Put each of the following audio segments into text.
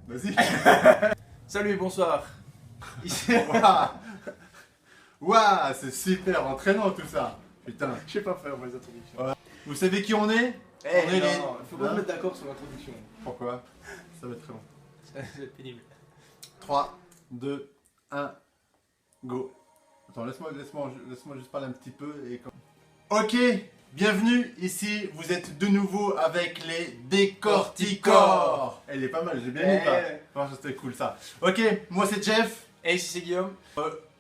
Vas-y. Salut, bonsoir. Ici... Waouh, Waouh, c'est super entraînant tout ça. Putain. Je sais pas faire mes introductions. Ouais. Vous savez qui on est? Eh, On est non, les- faut qu'on Hein se mette d'accord sur l'introduction. Pourquoi? Ça va être très long. C'est pénible. 3, 2, 1, go. Attends, laisse-moi juste parler un petit peu et... Ok, bienvenue ici, vous êtes de nouveau avec les décorticors. Elle est pas mal, j'ai bien aimé pas. Enfin, c'était cool ça. Ok, moi c'est Jeff. Et ici c'est Guillaume.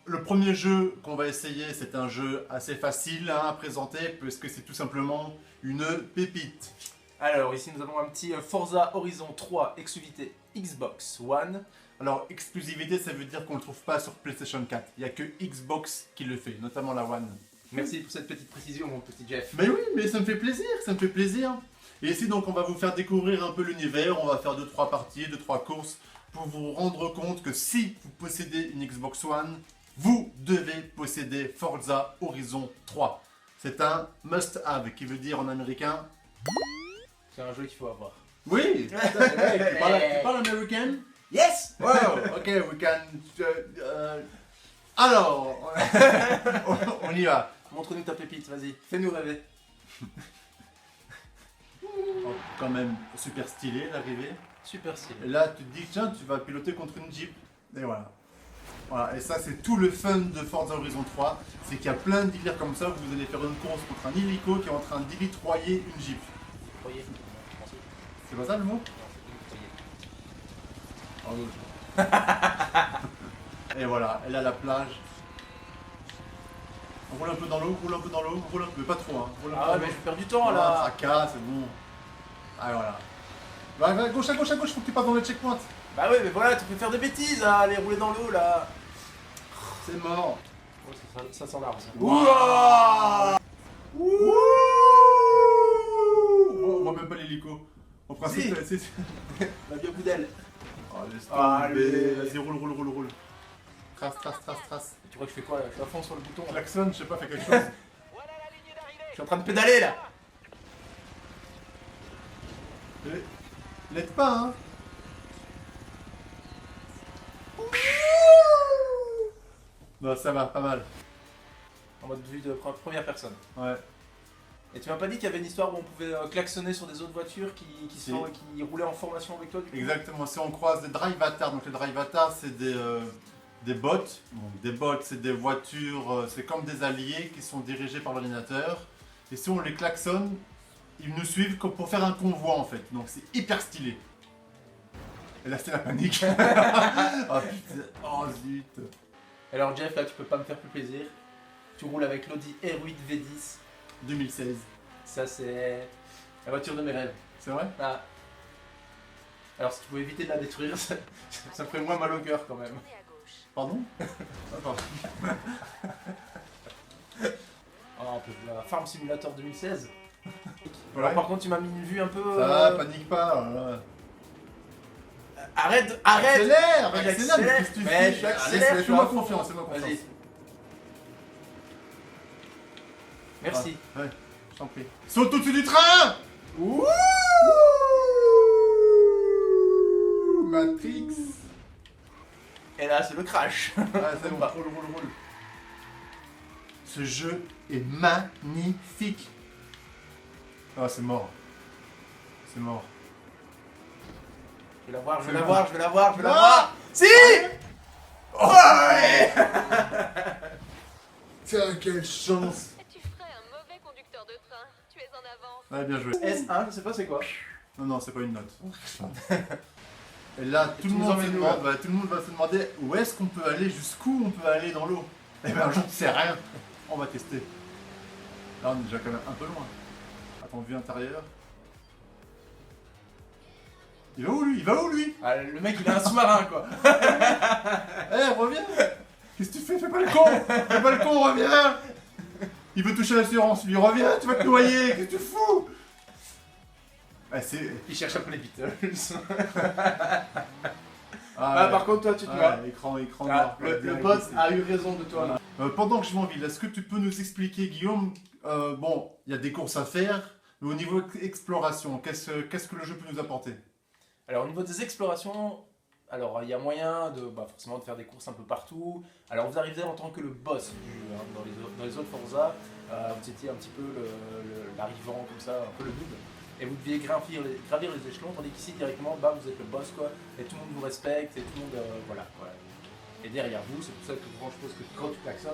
Le premier jeu qu'on va essayer, c'est un jeu assez facile à présenter, puisque c'est tout simplement une pépite. Alors ici nous avons un petit Forza Horizon 3 exclusivité Xbox One. Alors, exclusivité, ça veut dire qu'on ne le trouve pas sur PlayStation 4. Il n'y a que Xbox qui le fait, notamment la One. Merci pour cette petite précision mon petit Jeff. Mais oui, mais ça me fait plaisir, ça me fait plaisir. Et ici, donc, on va vous faire découvrir un peu l'univers. On va faire 2-3 parties, 2-3 courses, pour vous rendre compte que si vous possédez une Xbox One, vous devez posséder Forza Horizon 3. C'est un must-have, qui veut dire en américain... C'est un jeu qu'il faut avoir. Oui, tu parles américain? Yes. Wow, ok, we can... Alors, on y va. Montre-nous ta pépite, vas-y. Fais-nous rêver. Oh, quand même super stylé l'arrivée. Super stylé. Et là, tu te dis, tiens, tu vas piloter contre une Jeep. Et voilà. Voilà, et ça, c'est tout le fun de Forza Horizon 3. C'est qu'il y a plein de délires comme ça. Vous allez faire une course contre un hélico qui est en train d'illitroyer une Jeep. Croyez. C'est pas ça le mot? Oh, et voilà, elle a la plage. On roule un peu dans l'eau, roule un peu dans l'eau, roule un peu, mais pas trop, hein. Roule un peu Ah dans mais l'eau. je perds du temps Voilà, là. tracas, c'est bon. Ah voilà. Va, à gauche, faut que tu passes dans le checkpoint. Bah ouais mais voilà, tu peux faire des bêtises à aller rouler dans l'eau là. C'est mort. Oh, ça sent l'arbre ça. Ouah. Ouh. On voit même pas l'hélico. En principe, Si. La bien bout d'aile. Oh, laisse Allez. tomber. Vas-y, roule. Trace. Tu crois que je fais quoi là? Je suis à fond sur le bouton là. Klaxon, je sais pas, fais quelque chose. Je suis en train de pédaler là. L'aide pas, hein. Non, ça va, pas mal. En mode vue de première personne. Ouais. Et tu m'as pas dit qu'il y avait une histoire où on pouvait klaxonner sur des autres voitures qui Si. roulaient en formation avec toi du coup? Exactement, si on croise des drive avatars, donc les drive avatars c'est des bots, donc des bots c'est des voitures, c'est comme des alliés qui sont dirigés par l'ordinateur, et si on les klaxonne, ils nous suivent comme pour faire un convoi en fait, donc c'est hyper stylé. Et là c'est la panique. Oh putain, oh zut. Alors Jeff là tu peux pas me faire plus plaisir. Tu roules avec l'Audi R8 V10. 2016. Ça c'est la voiture de mes rêves. C'est vrai? Ah. Alors si tu pouvais éviter de la détruire, ça me ferait moins mal au cœur quand même. Pardon? Ah, pardon. Oh, on peut jouer à Farm Simulator 2016. Ouais. Alors par contre tu m'as mis une vue un peu... Ça va, panique pas. Voilà. Arrête. Accélère, Mais accélère, j'accélère. mais qu'est-ce que tu Mais fais? j'accélère, je suis Fais-moi à fond. confiance, fais-moi confiance. Vas-y. Merci. Ouais, je t'en prie. Saute au-dessus du train! Ouh. Matrix. Et là c'est le crash. Ah, c'est bon, roule. Ce jeu est magnifique. Ah, c'est mort. C'est mort. Je vais la voir, je vais C'est la bon. voir, je vais la voir, je vais la Non. voir. Si. Ouais. Tiens, quelle chance. Tu ferais un mauvais conducteur de train. Tu es en avance. Ouais, bien joué. S1, je sais pas c'est quoi. Non, c'est pas une note. Et là, tout tu le nous monde emmènes se où, demande, tout le monde va se demander où est-ce qu'on peut aller, jusqu'où on peut aller dans l'eau. Eh ben, j'en sais rien. On va tester. Là, on est déjà quand même un peu loin. Attends, vue intérieure. Il va où lui? Ah, le mec il a un sous-marin quoi. Eh, reviens! Qu'est-ce que tu fais? Fais pas le con, reviens! Il veut toucher l'assurance, lui, reviens, tu vas te noyer, qu'est-ce que tu fous? Ah, c'est... Il cherche un peu les Beatles. Ah, Par contre toi tu te vois. écran Ah, noir. le boss a eu raison de toi. Voilà. Pendant que je m'en ville, est-ce que tu peux nous expliquer, Guillaume, bon, il y a des courses à faire, mais au niveau exploration, qu'est-ce que le jeu peut nous apporter? Alors au niveau des explorations, Alors, il y a moyen de forcément de faire des courses un peu partout. Alors, vous arrivez en tant que le boss du jeu. Hein. Dans les autres Forza, vous étiez un petit peu l'arrivant, comme ça, un peu le noob. Et vous deviez gravir les échelons, tandis qu'ici, directement, vous êtes le boss, quoi. Et tout le monde vous respecte, et tout le monde, voilà, quoi. Et derrière vous, c'est pour ça que je suppose que quand tu klaxonnes,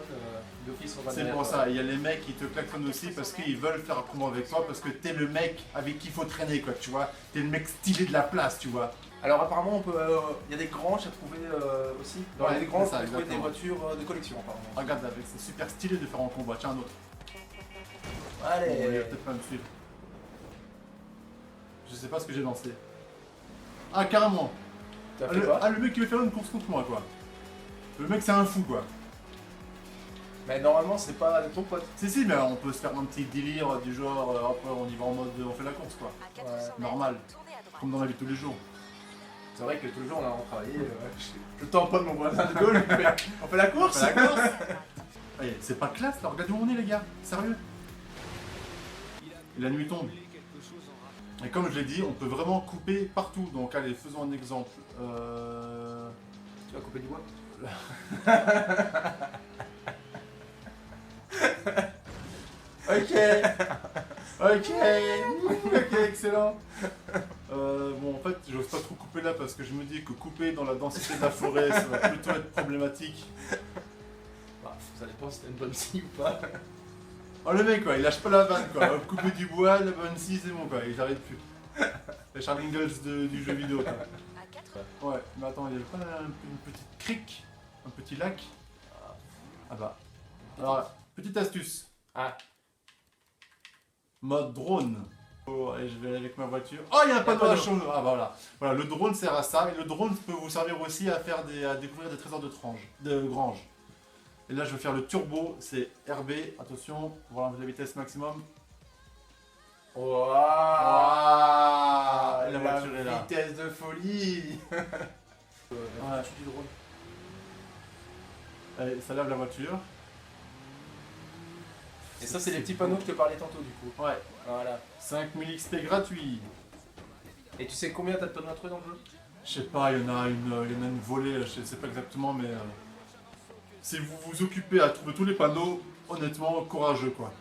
d'office on va C'est derrière, pour ça, il y a les mecs qui te klaxonnent aussi parce qu'ils veulent faire un combat avec toi, parce que t'es le mec avec qui il faut traîner, quoi, tu vois. T'es le mec stylé de la place, tu vois. Alors apparemment, il y a des granges à trouver aussi. Dans Ouais, les granges, c'est ça, on peut trouver des exactement. voitures de collection apparemment. Regarde, là, c'est super stylé de faire en combat. Tiens, un autre. Bon, il Allez, va peut-être pas me suivre. Je sais pas ce que j'ai lancé. Ah, carrément. t'as fait quoi? Le mec qui veut faire une course contre moi, quoi. Le mec, c'est un fou, quoi. Mais normalement, c'est pas ton pote. Si, mais on peut se faire un petit délire du genre, après on y va en mode, on fait la course, quoi. À 400 mètres, normal. tournez à droite. Comme dans la vie de tous les jours. C'est vrai que tous les jours, on a travaillé. Je tamponne mon voisin de gauche, on fait la course. On fait la course. Allez, c'est pas classe, là, regardez où on est, les gars. Sérieux. Et la nuit tombe. Et comme je l'ai dit, on peut vraiment couper partout. Donc, allez, faisons un exemple. Tu vas couper du bois? Ok. Ok, excellent. Bon, en fait, j'ose pas trop couper là parce que je me dis que couper dans la densité de la forêt, ça va plutôt être problématique. Ça dépend si t'as une bonne scie ou pas. Oh, le mec, quoi, il lâche pas la vanne, quoi. Hop, couper du bois, la bonne scie, c'est bon, quoi. Il s'arrête plus. Les Charlie Ingalls du jeu vidéo, quoi. À 4 Ouais, mais attends, il y a pas une petite crique, un petit lac. Ah bah. Alors, petite astuce. Ah. Mode drone. Oh, allez, je vais aller avec ma voiture. Oh, il y a un panneau à chaud. Ah, voilà. Voilà, le drone sert à ça. Et le drone peut vous servir aussi à faire à découvrir des trésors de grange. Et là, je vais faire le turbo. C'est RB. Attention, voilà la vitesse maximum. Waouh, La la voiture est là. vitesse de folie. Ouais. Je suis du drone. Allez, ça lave la voiture. Et ça, c'est les petits panneaux que je te parlais tantôt, du coup. Ouais. Voilà. 5000 XP gratuit. Et tu sais combien t'as de panneaux à trouver dans le jeu? Je sais pas, il y en a une volée, je sais pas exactement, mais si vous vous occupez à trouver tous les panneaux, honnêtement, courageux, quoi.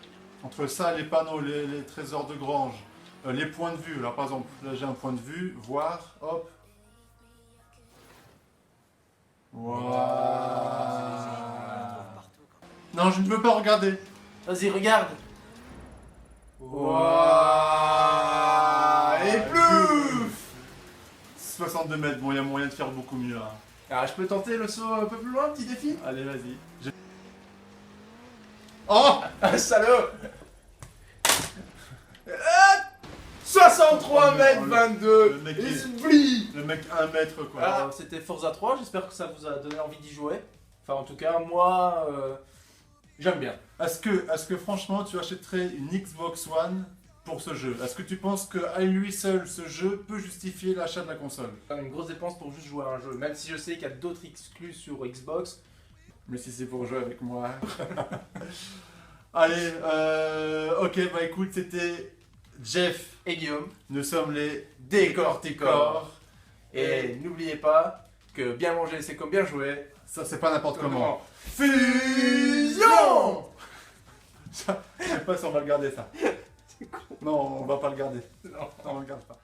Entre ça, les panneaux, les trésors de grange, les points de vue. Alors par exemple, là j'ai un point de vue, voir, hop. Non, je ne veux pas regarder. Vas-y, regarde. Waouh. Et plouf. 62 mètres, bon, il y a moyen de faire beaucoup mieux. Hein. Alors, je peux tenter le saut un peu plus loin, petit défi? Allez, vas-y. Oh. Ah, salaud. 63 mètres 22. Le mec, le mec 1 mètre, quoi. Alors, c'était Forza 3, j'espère que ça vous a donné envie d'y jouer. Enfin, en tout cas, moi, j'aime bien. Est-ce que franchement tu achèterais une Xbox One pour ce jeu? Est-ce que tu penses qu'à lui seul ce jeu peut justifier l'achat de la console? Une grosse dépense pour juste jouer à un jeu, même si je sais qu'il y a d'autres exclus sur Xbox. Mais si c'est pour jouer avec moi. Allez, ok, bah écoute, c'était Jeff. Et Guillaume, Nous sommes les Décorticors. Et n'oubliez pas que bien manger, c'est comme bien jouer. Ça, c'est pas n'importe comment. Fusion. Je sais pas si on va le garder ça. Non, on va pas le garder. Non. Non, on le garde pas.